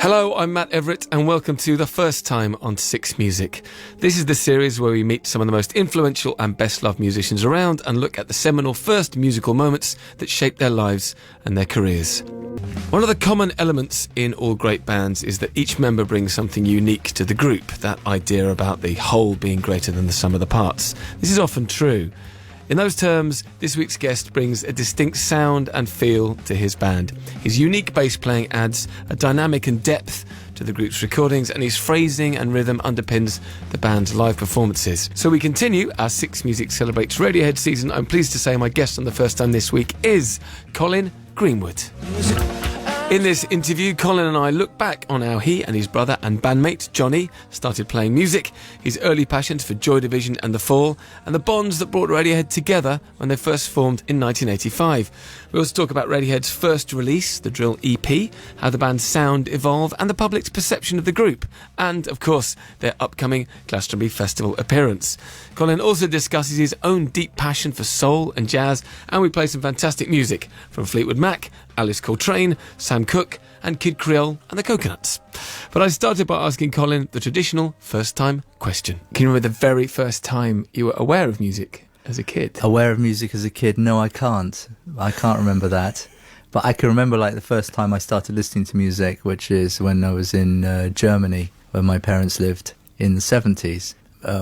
Hello, I'm Matt Everett and welcome to The First Time on Six Music. This is the series where we meet some of the most influential and best-loved musicians around and look at the seminal first musical moments that shaped their lives and their careers. One of the common elements in all great bands is that each member brings something unique to the group, that idea about the whole being greater than the sum of the parts. This is often true. In those terms, this week's guest brings a distinct sound and feel to his band. His unique bass playing adds a dynamic and depth to the group's recordings, and his phrasing and rhythm underpins the band's live performances. So we continue our Six Music Celebrates Radiohead season. I'm pleased to say my guest on The First Time this week is Colin Greenwood. In this interview, Colin and I look back on how he and his brother and bandmate Johnny started playing music, his early passions for Joy Division and The Fall, and the bonds that brought Radiohead together when they first formed in 1985. We also talk about Radiohead's first release, the Drill EP, how the band's sound evolved, and the public's perception of the group, and, of course, their upcoming Glastonbury Festival appearance. Colin also discusses his own deep passion for soul and jazz, and we play some fantastic music from Fleetwood Mac, Alice Coltrane, Sam Cooke and Kid Creole and the Coconuts. But I started by asking Colin the traditional first-time question. Can you remember the very first time you were aware of music as a kid? Aware of music as a kid? No, I can't. I can't remember that. But I can remember like the first time I started listening to music, which is when I was in Germany, where my parents lived in the 70s.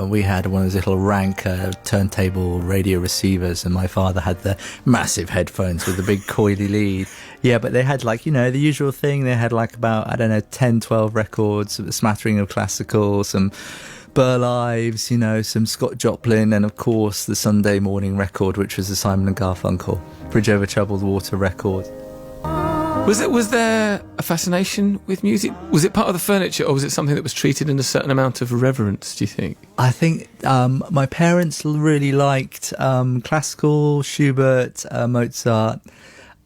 We had one of those little rank turntable radio receivers, and my father had the massive headphones with the big coily lead. Yeah, but they had like, you know, the usual thing. They had like about, 10, 12 records, a smattering of classical, some Burr Lives, you know, some Scott Joplin, and of course the Sunday morning record, which was the Simon and Garfunkel Bridge Over Troubled Water record. Was there a fascination with music? Was it part of the furniture, or was it something that was treated in a certain amount of reverence, do you think? I think my parents really liked classical, Schubert, Mozart,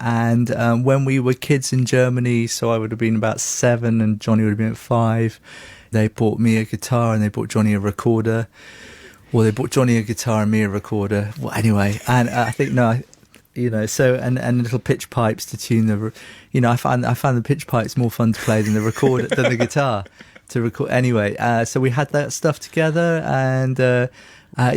and when we were kids in Germany, so I would have been about 7 and Johnny would have been at 5, they bought me a guitar and they bought Johnny a recorder. Well, they bought Johnny a guitar and me a recorder. Well, anyway, and I think, no, you know, so and little pitch pipes to tune the, you know, I found the pitch pipes more fun to play than the recorder than the guitar to record. Anyway, so we had that stuff together, and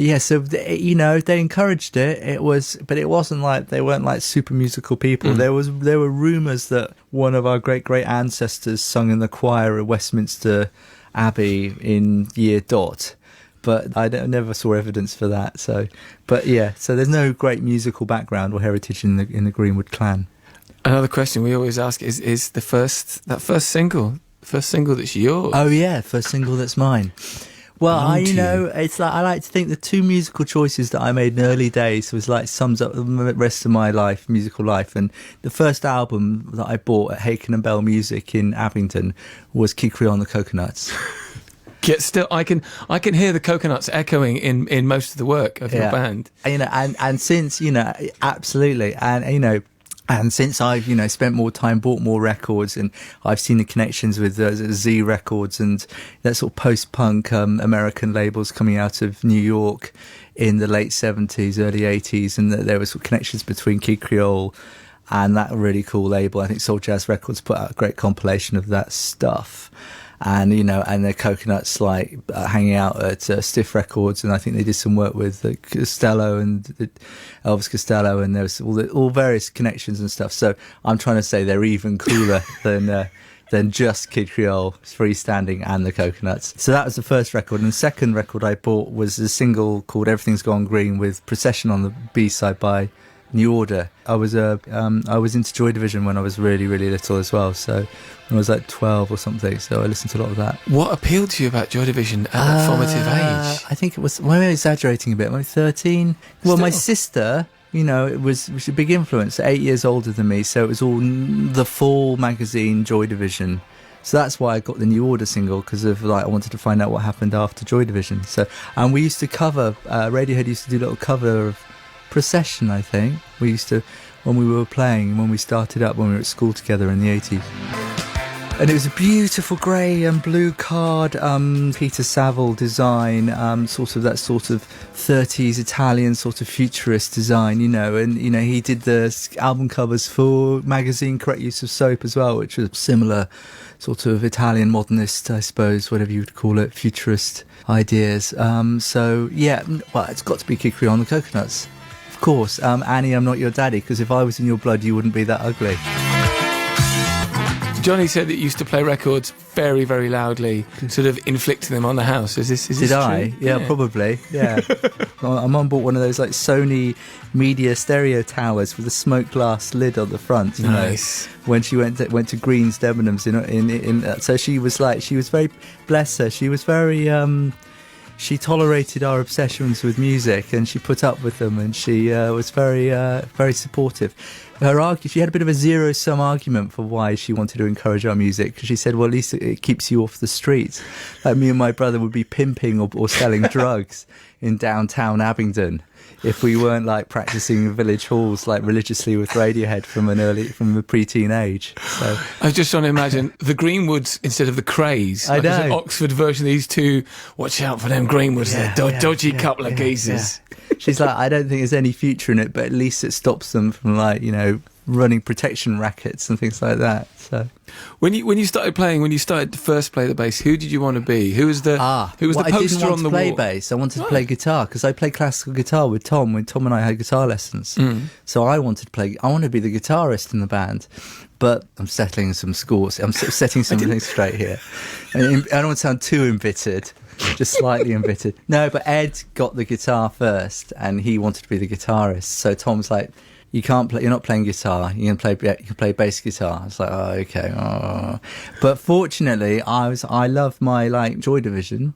yeah, so you know, they encouraged it. But it wasn't like they weren't like super musical people. There were rumours that one of our great ancestors sung in the choir at Westminster Abbey in year dot. But I never saw evidence for that. So, but yeah, so there's no great musical background or heritage in the Greenwood clan. Another question we always ask is the first single that's yours? Oh yeah, first single that's mine. Well, it's like I like to think the two musical choices that I made in early days was like sums up the rest of my life, musical life. And the first album that I bought at Haken and Bell Music in Abingdon was Kid Creole and the Coconuts. Yet still, I can hear the Coconuts echoing in most of the work of your band. You know, and since, you know, absolutely, and you know, and since I've, you know, spent more time, bought more records, and I've seen the connections with Z Records and that sort of post-punk American labels coming out of New York in the late 70s, early 80s, and there were sort of connections between Kid Creole and that really cool label. I think Soul Jazz Records put out a great compilation of that stuff. And, you know, and the Coconuts, like, hanging out at Stiff Records, and I think they did some work with Costello and Elvis Costello, and there was all various connections and stuff. So I'm trying to say they're even cooler than just Kid Creole, freestanding, and the Coconuts. So that was the first record. And the second record I bought was a single called Everything's Gone Green with Procession on the B-side by New Order. I was into Joy Division when I was really, really little as well. So I was like 12 or something. So I listened to a lot of that. What appealed to you about Joy Division at that formative age? I think it was, well, I'm exaggerating a bit. Maybe 13. Well, my sister, you know, it was a big influence. 8 years older than me. So it was all the Fall magazine, Joy Division. So that's why I got the New Order single, because of like I wanted to find out what happened after Joy Division. So, and we used to cover. Radiohead used to do a little cover of Procession, I think. We used to, when we were playing, when we started up, when we were at school together in the 80s. And it was a beautiful grey and blue card, Peter Saville design, sort of that sort of 30s Italian sort of futurist design, you know. And, you know, he did the album covers for magazine Correct Use of Soap as well, which was similar sort of Italian modernist, I suppose, whatever you would call it, futurist ideas. So, yeah, well, it's got to be Kikri on the Coconuts. Of course, Annie, I'm Not Your Daddy, because if I was in your blood, you wouldn't be that ugly. Johnny said that you used to play records very, very loudly, sort of inflicting them on the house. Is this Did I? true? Yeah, probably. Yeah. My mum bought one of those like Sony Media stereo towers with a smoke glass lid on the front. You Nice. know, when she went to Green's Debenhams so she was very, bless her. She was very. She tolerated our obsessions with music, and she put up with them, and she was very, very supportive. She had a bit of a zero-sum argument for why she wanted to encourage our music, because she said, well, at least it keeps you off the streets. Like me and my brother would be pimping or selling drugs in downtown Abingdon if we weren't like practicing in village halls like religiously with Radiohead from a pre-teen age. So I was just trying to imagine the Greenwoods instead of the Crays. I like know. An Oxford version of these two. Watch out for them Greenwoods. They're dodgy couple of geezers. Yeah. She's like, I don't think there's any future in it, but at least it stops them from like, you know, running protection rackets and things like that. So when you started to first play the bass, who did you want to be? Who was the I poster didn't want on the to play wall? bass. I wanted to play guitar, because I played classical guitar with Tom when Tom and I had guitar lessons. So I wanted to be the guitarist in the band. But I'm settling some scores. I'm setting some things straight here. I don't want to sound too embittered, just slightly embittered. No, but Ed got the guitar first, and he wanted to be the guitarist. So Tom's like, you can't play. You're not playing guitar. You can play bass guitar. I was like, oh, okay. Oh. But fortunately, I love my like Joy Division,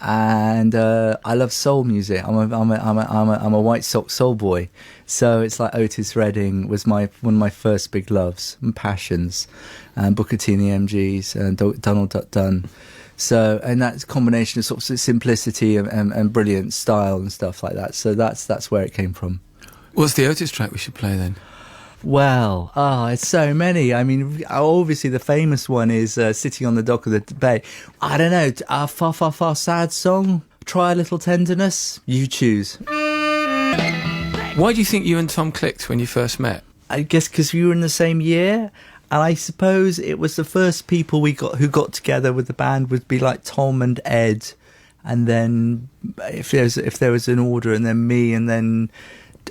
and I love soul music. I'm a White Sox soul boy. So it's like Otis Redding was one of my first big loves and passions, and Booker T and the MGs and Donald Duck Dunn. So, and that's a combination of sort of simplicity and brilliant style and stuff like that. So that's where it came from. What's the Otis track we should play then? Well, it's so many. I mean, obviously the famous one is Sitting on the Dock of the Bay. I don't know, a Far, Far, Far Sad song? Try a Little Tenderness? You choose. Why do you think you and Tom clicked when you first met? I guess because we were in the same year. And I suppose it was the first people who got together with the band would be like Tom and Ed. And then if there was an order, and then me, and then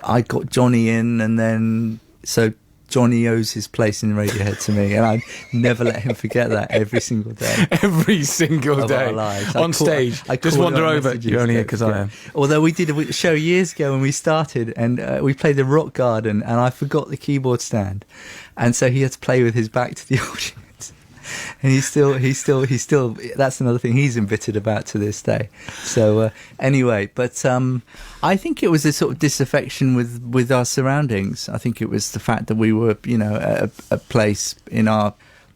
I got Johnny in, and then so Johnny owes his place in Radiohead to me, and I never let him forget that every single day. Every single of day. Our lives. On stage. Just wander over. You're only here because I am. Although we did a show years ago when we started, and we played the Rock Garden, and I forgot the keyboard stand, and so he had to play with his back to the audience. And he's still. That's another thing he's embittered about to this day. So anyway, but I think it was a sort of disaffection with our surroundings. I think it was the fact that we were, you know, at a place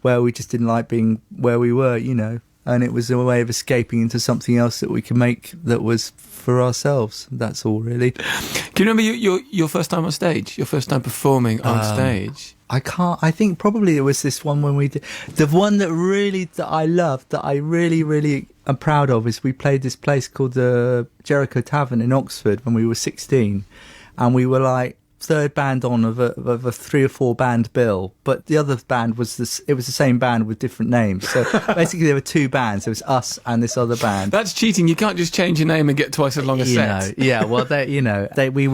where we just didn't like being where we were, you know. And it was a way of escaping into something else that we could make that was for ourselves. That's all, really. Do you remember your first time on stage? Your first time performing on stage? I can't. I think probably it was this one when we did. The one that I loved, that I really, really am proud of, is we played this place called the Jericho Tavern in Oxford when we were 16, and we were like third band on of a 3 or 4 band bill, but the other band was it was the same band with different names. So basically there were 2 bands. There was us and this other band. That's cheating. You can't just change your name and get twice as long a set. Yeah, well, we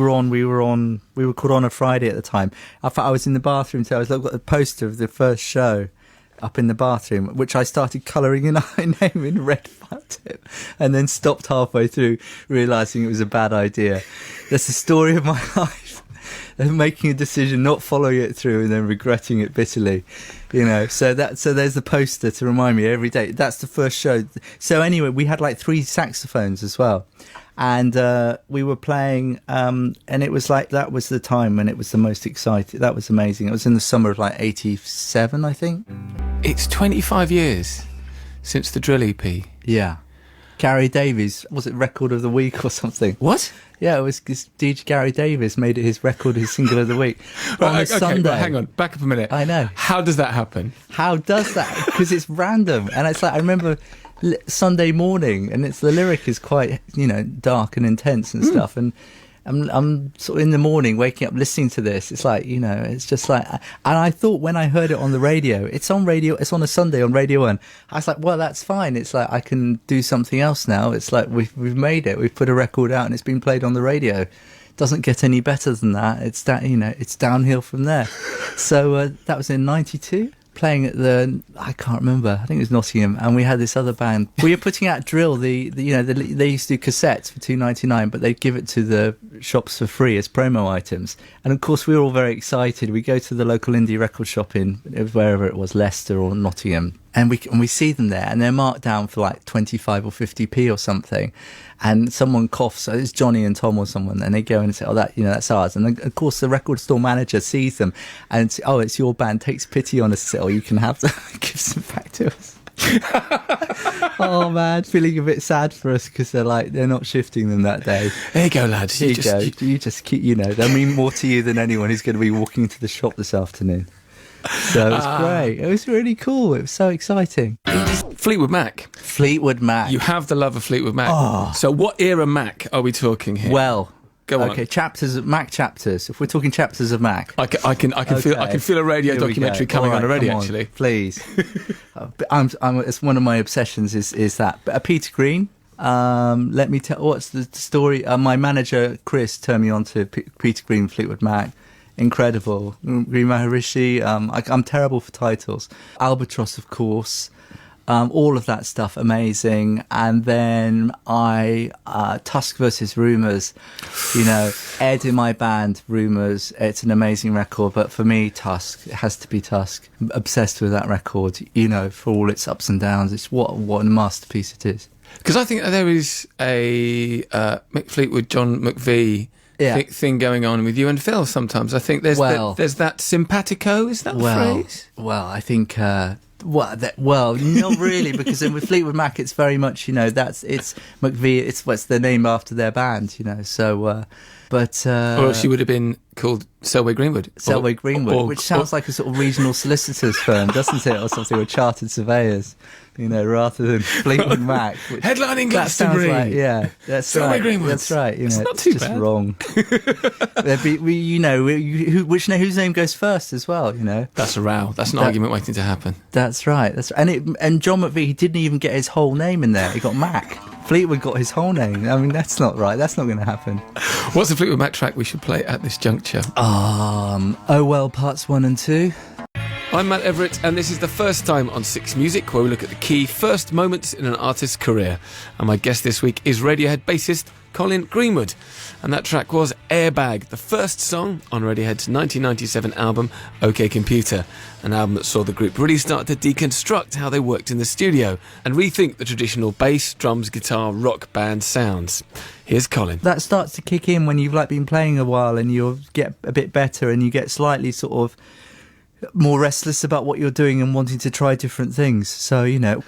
were called On a Friday at the time. I was in the bathroom, so I was looking at the poster of the first show up in the bathroom, which I started colouring in our name in red felt tip, and then stopped halfway through, realising it was a bad idea. That's the story of my life. Making a decision, not following it through, and then regretting it bitterly, you know. So there's the poster to remind me every day. That's the first show. So anyway, we had like 3 saxophones as well, and we were playing, and it was like that was the time when it was the most exciting. That was amazing. It was in the summer of like '87, I think. It's 25 years since the Drill EP. Yeah. Gary Davies, was it Record of the Week or something? What? Yeah, it was DJ Gary Davies made it his record, his single of the week. But on a Sunday. Right, hang on, back up a minute. I know. How does that happen? How does that? Because it's random. And it's like, I remember Sunday morning, and the lyric is quite, dark and intense and stuff. And I'm sort of in the morning waking up listening to this. It's like, it's just like, and I thought when I heard it on the radio, it's on a Sunday on Radio 1. I was like, well, that's fine. It's like, I can do something else now. It's like, we've made it. We've put a record out and it's been played on the radio. Doesn't get any better than that. It's that, it's downhill from there. So that was in 92. Playing at I can't remember, I think it was Nottingham, and we had this other band. We were putting out Drill, they used to do cassettes for $2.99, but they'd give it to the shops for free as promo items. And of course we were all very excited. We go to the local indie record shop in wherever it was, Leicester or Nottingham, and we see them there, and they're marked down for like 25 or 50p or something. And someone coughs, so it's Johnny and Tom or someone, and they go and say, oh, that's ours. And then, of course, the record store manager sees them and says, oh, it's your band, takes pity on us, says, oh, you can have them, gives them back to us. Oh, man, feeling a bit sad for us because they're not shifting them that day. There you go, lads. You just keep, they'll mean more to you than anyone who's going to be walking into the shop this afternoon. So it was great. It was really cool. It was so exciting. Fleetwood Mac. Fleetwood Mac. You have the love of Fleetwood Mac. Oh. So what era Mac are we talking here? Well, go on. Okay, Mac chapters. If we're talking chapters of Mac, I can feel a radio Here we documentary go. coming All right, on already. come on, Actually, please. It's one of my obsessions. Is that Peter Green? Let me tell. What's the story? My manager Chris turned me on to Peter Green, Fleetwood Mac. Incredible. Green Maharishi. I'm terrible for titles. Albatross, of course. All of that stuff, amazing. And then Tusk versus Rumours, Ed in my band, Rumours, it's an amazing record, but for me, Tusk, it has to be Tusk. I'm obsessed with that record, for all its ups and downs. It's what a masterpiece it is. Because I think there is a Mick Fleetwood, John McVie thing going on with you and Phil sometimes. I think there's that simpatico, is that the phrase? Well, I think... not really, because then with Fleetwood Mac, it's very much, it's McVie, it's the name after their band, so, but... or else she would have been called Selway Greenwood. Selway Greenwood, which sounds like a sort of regional solicitors firm, doesn't it, or something, or chartered surveyors, rather than Fleetwood Mac. Headlining Glastonbury. That's Selway right. Greenwood. That's right. It's not too just bad. Wrong. Whose name goes first as well, That's a row. That's an argument waiting to happen. That's right. And John McVie, he didn't even get his whole name in there. He got Mac. Fleetwood got his whole name. I mean, that's not right. That's not going to happen. What's the Fleetwood Mac track we should play at this juncture? Oh Well, Parts 1 and 2. I'm Matt Everett, and this is the first time on Six Music where we look at the key first moments in an artist's career. And my guest this week is Radiohead bassist Colin Greenwood. And that track was Airbag, the first song on Radiohead's 1997 album OK Computer, an album that saw the group really start to deconstruct how they worked in the studio and rethink the traditional bass, drums, guitar, rock band sounds. Here's Colin. That starts to kick in when you've been playing a while and you get a bit better and you get slightly sort of more restless about what you're doing and wanting to try different things. So,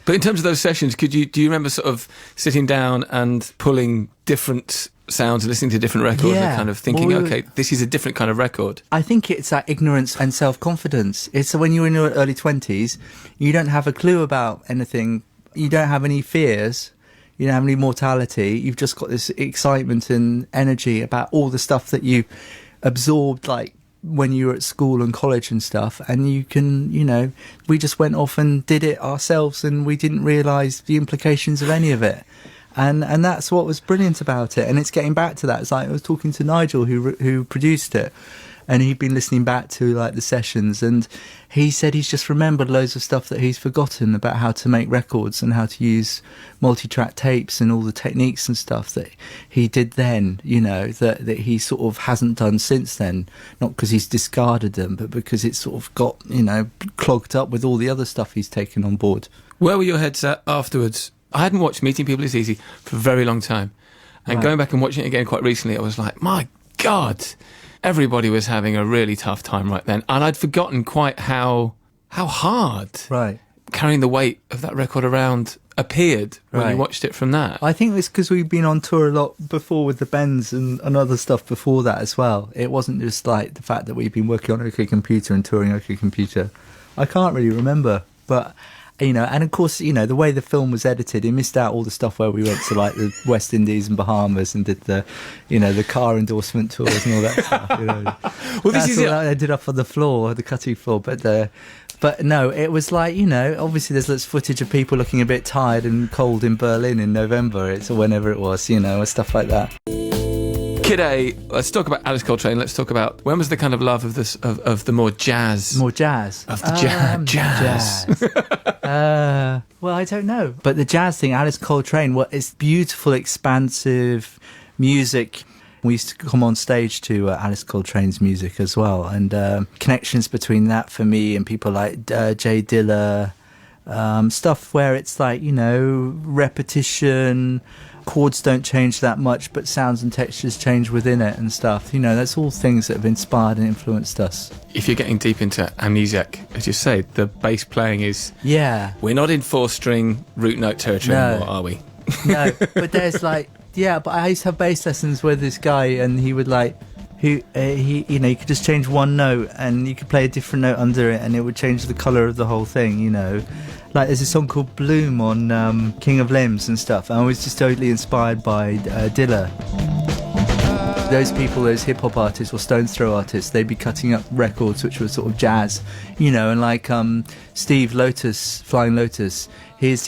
But in terms of those sessions, do you remember sort of sitting down and pulling different sounds and listening to different records and kind of thinking, okay, this is a different kind of record? I think it's that ignorance and self-confidence. It's when you're in your early 20s, you don't have a clue about anything. You don't have any fears. You don't have any mortality. You've just got this excitement and energy about all the stuff that you absorbed, when you were at school and college and stuff, and you can, we just went off and did it ourselves and we didn't realise the implications of any of it. And that's what was brilliant about it. And it's getting back to that. It's like I was talking to Nigel who produced it, and he'd been listening back to the sessions, and he said he's just remembered loads of stuff that he's forgotten about how to make records and how to use multi-track tapes and all the techniques and stuff that he did then, that he sort of hasn't done since then, not because he's discarded them, but because it's sort of got, clogged up with all the other stuff he's taken on board. Where were your heads at afterwards? I hadn't watched Meeting People Is Easy for a very long time, and going back and watching it again quite recently, I was like, my God, everybody was having a really tough time right then, and I'd forgotten quite how hard carrying the weight of that record around appeared when you watched it from that? I think it's because we've been on tour a lot before with the Bends and other stuff before that as well. It wasn't just like the fact that we've been working on OK Computer and touring OK Computer. I can't really remember, but you know, and of course, you know, the way the film was edited, it missed out all the stuff where we went to like the West Indies and Bahamas and did the, you know, the car endorsement tours and all that stuff. You know. Well, this is all it. I did up on the floor, the cutting floor, but no, it was like, you know, obviously there's lots of footage of people looking a bit tired and cold in Berlin in November, or whenever it was, you know, and stuff like that. Kid A, let's talk about Alice Coltrane. Let's talk about, when was the kind of love of this of the more jazz? More jazz. Of the jazz. Well, I don't know. But the jazz thing, Alice Coltrane, it's beautiful, expansive music. We used to come on stage to Alice Coltrane's music as well. And connections between that for me and people like Jay Dilla, stuff where it's like, you know, repetition, chords don't change that much, but sounds and textures change within it and stuff. You know, that's all things that have inspired and influenced us. If you're getting deep into Amnesiac, as you say, the bass playing is... Yeah. We're not in 4-string root note territory anymore, are we? No, but there's like... Yeah, but I used to have bass lessons with this guy, and he would like... he you know, you could just change one note, and you could play a different note under it, and it would change the colour of the whole thing, you know. Like, there's a song called Bloom on King of Limbs and stuff. I was just totally inspired by Dilla. Those people, those hip-hop artists or stone's throw artists, they'd be cutting up records which were sort of jazz, you know, and like Steve Lotus, Flying Lotus, he has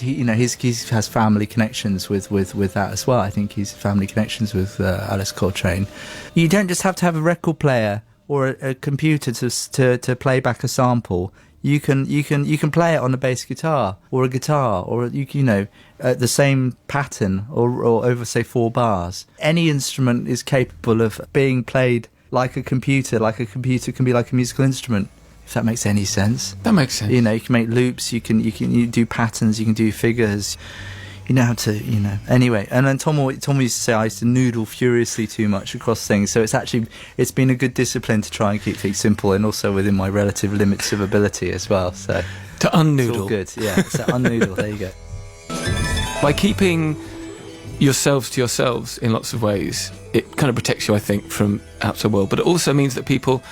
family connections with that as well. I think he's family connections with Alice Coltrane. You don't just have to have a record player or a computer to play back a sample. You can play it on a bass guitar or a guitar or you know the same pattern or over say 4 bars. Any instrument is capable of being played like a computer. Like a computer can be like a musical instrument. If that makes any sense. That makes sense. You know, you can make loops. You do patterns. You can do figures. You know how to, you know. Anyway, and then Tom used to say I used to noodle furiously too much across things. So it's been a good discipline to try and keep things simple and also within my relative limits of ability as well. So to unnoodle. It's all good, yeah. So unnoodle. There you go. By keeping yourselves to yourselves in lots of ways, it kind of protects you, I think, from outside world. But it also means that people,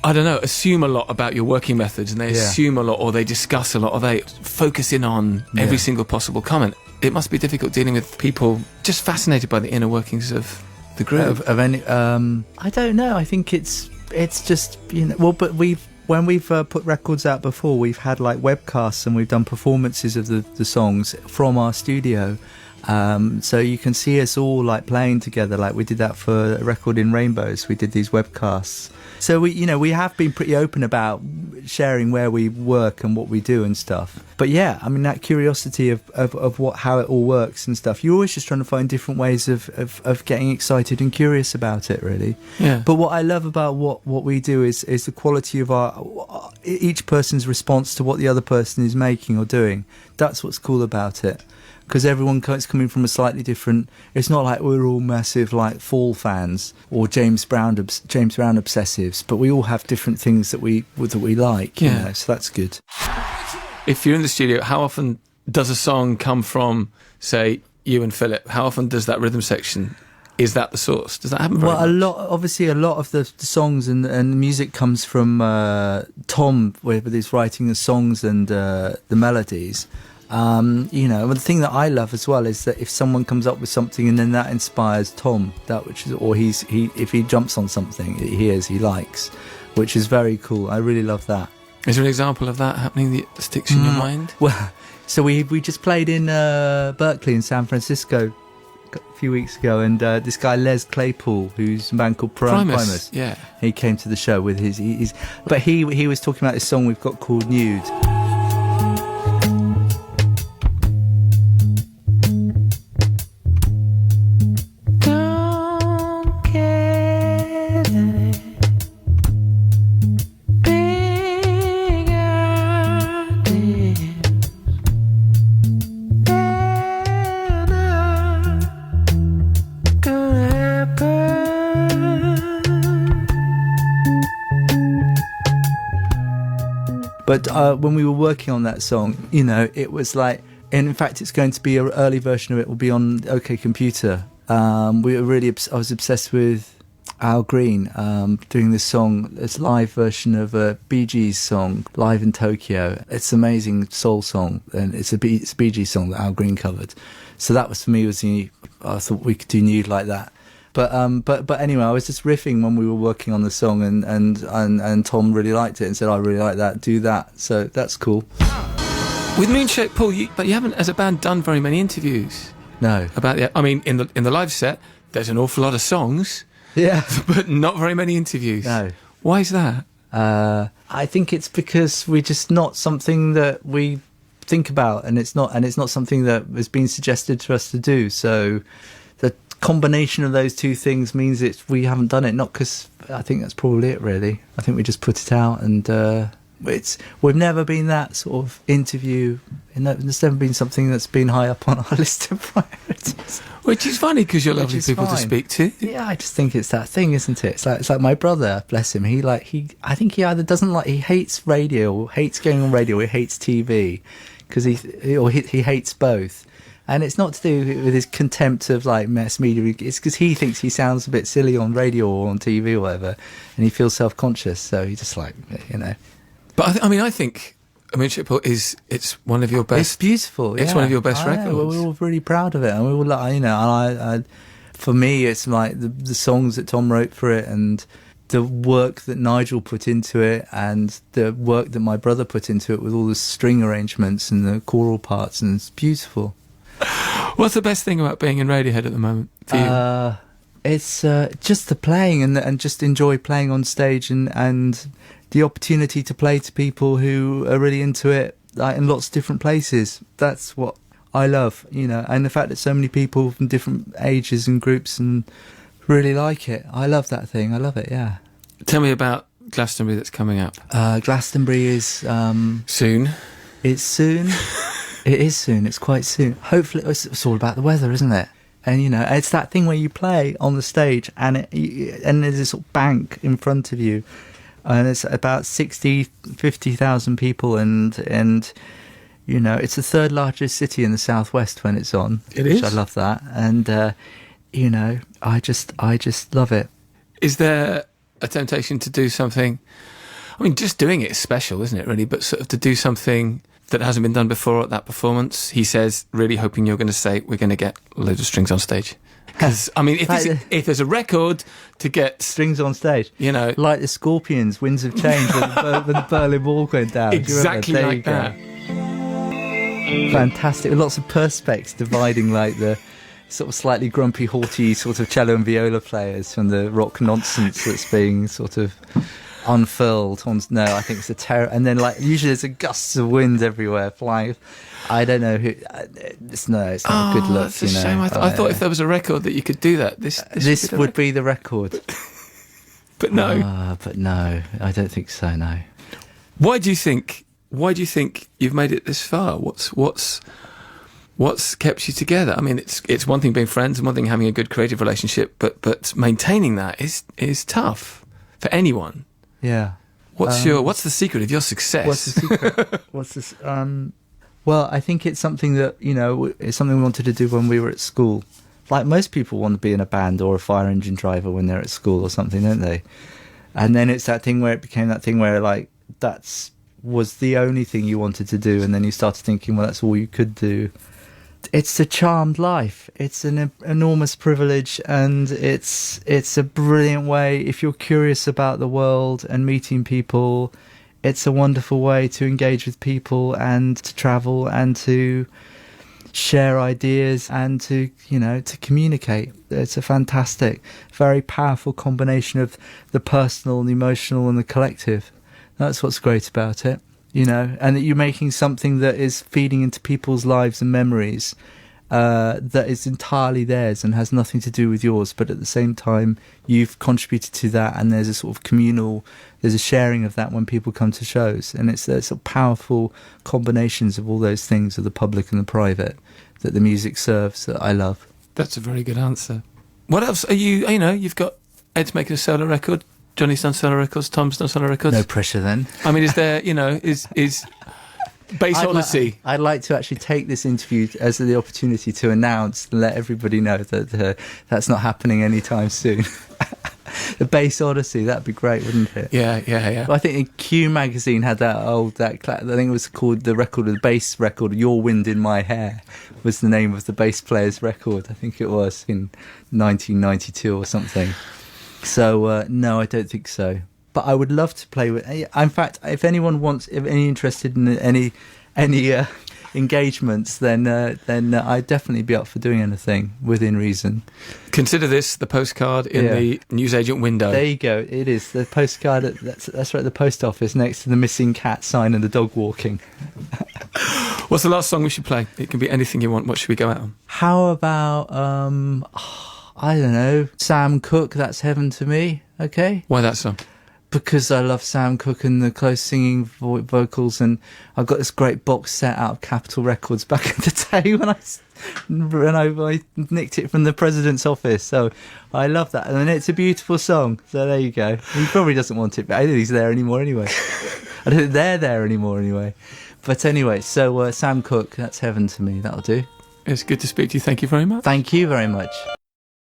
I don't know, assume a lot about your working methods, and they assume a lot, or they discuss a lot, or they focus in on every single possible comment. It must be difficult dealing with people just fascinated by the inner workings of the group. Of any, I don't know. I think it's just, you know. Well, but when we've put records out before, we've had like webcasts and we've done performances of the songs from our studio. So you can see us all like playing together. Like we did that for a record in Rainbows. We did these webcasts. So we have been pretty open about sharing where we work and what we do and stuff. But yeah, I mean, that curiosity of how it all works and stuff. You're always just trying to find different ways of getting excited and curious about it, really. Yeah. But what I love about what we do is the quality of each person's response to what the other person is making or doing. That's what's cool about it. Because everyone is coming from a slightly different... It's not like we're all massive like Fall fans or James Brown obsessives, but we all have different things that we like. Yeah. You know, so that's good. If you're in the studio, how often does a song come from, say, you and Philip? How often does that rhythm section... Is that the source? Does that happen very much? Obviously, a lot of the songs and the music comes from Tom, with his writing the songs and the melodies. You know, the thing that I love as well is that if someone comes up with something and then that inspires Tom, if he jumps on something he likes, which is very cool. I really love that. Is there an example of that happening that sticks in your mind? Well, so we just played in Berkeley in San Francisco a few weeks ago, and this guy Les Claypool, who's a band called Primus, yeah, he came to the show with but he was talking about this song we've got called Nude. But when we were working on that song, you know, it was like, and in fact, it's going to be an early version of it will be on OK Computer. We were really, I was obsessed with Al Green doing this song, this live version of a Bee Gees song, Live in Tokyo. It's an amazing soul song, and it's a Bee Gees song that Al Green covered. So that was, for me, I thought we could do Nude like that. But anyway, I was just riffing when we were working on the song, and Tom really liked it and said, I really like that, do that. So that's cool. With Moonshaped Pool, but you haven't, as a band, done very many interviews. No. About the, I mean, in the live set, there's an awful lot of songs. Yeah. But not very many interviews. No. Why is that? I think it's because we're just not something that we think about, and it's not something that has been suggested to us to do. So the combination of those two things means we haven't done it. Not because, I think that's probably it, really. I think we just put it out, and we've never been that sort of interview. There's never been something that's been high up on our list of priorities. Which is funny, because you're lovely people to speak to. Yeah, I just think it's that thing, isn't it? It's like my brother, bless him. I think he either doesn't like, he hates radio, or hates going on radio, or he hates TV, because he hates both. And it's not to do with his contempt of like mass media. It's because he thinks he sounds a bit silly on radio or on TV or whatever, and he feels self-conscious. So he just like, you know. But I think Moonshaped Pool it's one of your best. It's beautiful. It's one of your best records. We're all really proud of it, and we all like, you know. And I for me, it's like the songs that Tom wrote for it, and the work that Nigel put into it, and the work that my brother put into it with all the string arrangements and the choral parts, and it's beautiful. What's the best thing about being in Radiohead at the moment for you? It's just the playing, and just enjoy playing on stage, and the opportunity to play to people who are really into it, like in lots of different places. That's what I love, you know, and the fact that so many people from different ages and groups and really like it. I love that thing. I love it. Yeah. Tell me about Glastonbury that's coming up. Glastonbury is soon. It's soon. It is soon. It's quite soon. Hopefully, it's all about the weather, isn't it? And you know, it's that thing where you play on the stage, and there's this sort of bank in front of you, and it's about 50,000 people, and you know, it's the third largest city in the southwest when it's on. It is. I love that, and you know, I just love it. Is there a temptation to do something? I mean, just doing it is special, isn't it? Really, but sort of to do something that hasn't been done before at that performance. He says, really hoping you're going to say, we're going to get loads of strings on stage. Because, I mean, if there's a record to get strings on stage, you know, like the Scorpions, Winds of Change, when the Berlin Wall went down. Exactly like that. Fantastic. With lots of perspex dividing like the sort of slightly grumpy, haughty sort of cello and viola players from the rock nonsense that's being sort of unfurled. No, I think it's a terror. And then, like, usually there's a gusts of wind everywhere flying. I don't know who. It's not a good look. That's a shame. I thought if there was a record that you could do that, this would be the record. But no. But no, I don't think so. No. Why do you think you've made it this far? What's kept you together? I mean, it's one thing being friends and one thing having a good creative relationship, but maintaining that is tough for anyone. Yeah. What's the secret of your success? What's the secret? What's this? Well, I think it's something that, you know, it's something we wanted to do when we were at school. Like most people want to be in a band or a fire engine driver when they're at school or something, don't they? And then it's that thing where it became that thing where, like, was the only thing you wanted to do, and then you started thinking, well, that's all you could do. It's a charmed life. It's an enormous privilege, and it's a brilliant way. If you're curious about the world and meeting people, it's a wonderful way to engage with people and to travel and to share ideas and to, you know, to communicate. It's a fantastic, very powerful combination of the personal and the emotional and the collective. That's what's great about it. You know, and that you're making something that is feeding into people's lives and memories, that is entirely theirs and has nothing to do with yours, but at the same time you've contributed to that, and there's a sort of communal, there's a sharing of that when people come to shows, and it's sort of powerful combinations of all those things, of the public and the private, that the music serves, that I love. That's a very good answer. What else are you know, you've got Ed's making a solo record. Johnny's done solo records, Tom's done solo records. No pressure then. I mean, is there, is Bass Odyssey? I'd like to actually take this interview as the opportunity to announce and let everybody know that that's not happening anytime soon. The Bass Odyssey, that'd be great, wouldn't it? Yeah. I think Q magazine had I think it was called the bass record, Your Wind in My Hair was the name of the bass player's record. I think it was in 1992 or something. So, no, I don't think so. But I would love to play with. In fact, if anyone interested in any engagements, then I'd definitely be up for doing anything within reason. Consider this the postcard in the newsagent window. There you go. It is the postcard. That's right. The post office next to the missing cat sign and the dog walking. What's the last song we should play? It can be anything you want. What should we go out on? How about I don't know, Sam Cooke. That's Heaven to Me. Okay. Why that song? Because I love Sam Cooke and the close singing vocals, and I've got this great box set out of Capitol Records back in the day when I nicked it from the president's office. So I love that, and it's a beautiful song. So there you go. He probably doesn't want it, but I don't think he's there anymore anyway. I don't think they're there anymore anyway. But anyway, so Sam Cooke, that's Heaven to Me. That'll do. It's good to speak to you. Thank you very much. Thank you very much.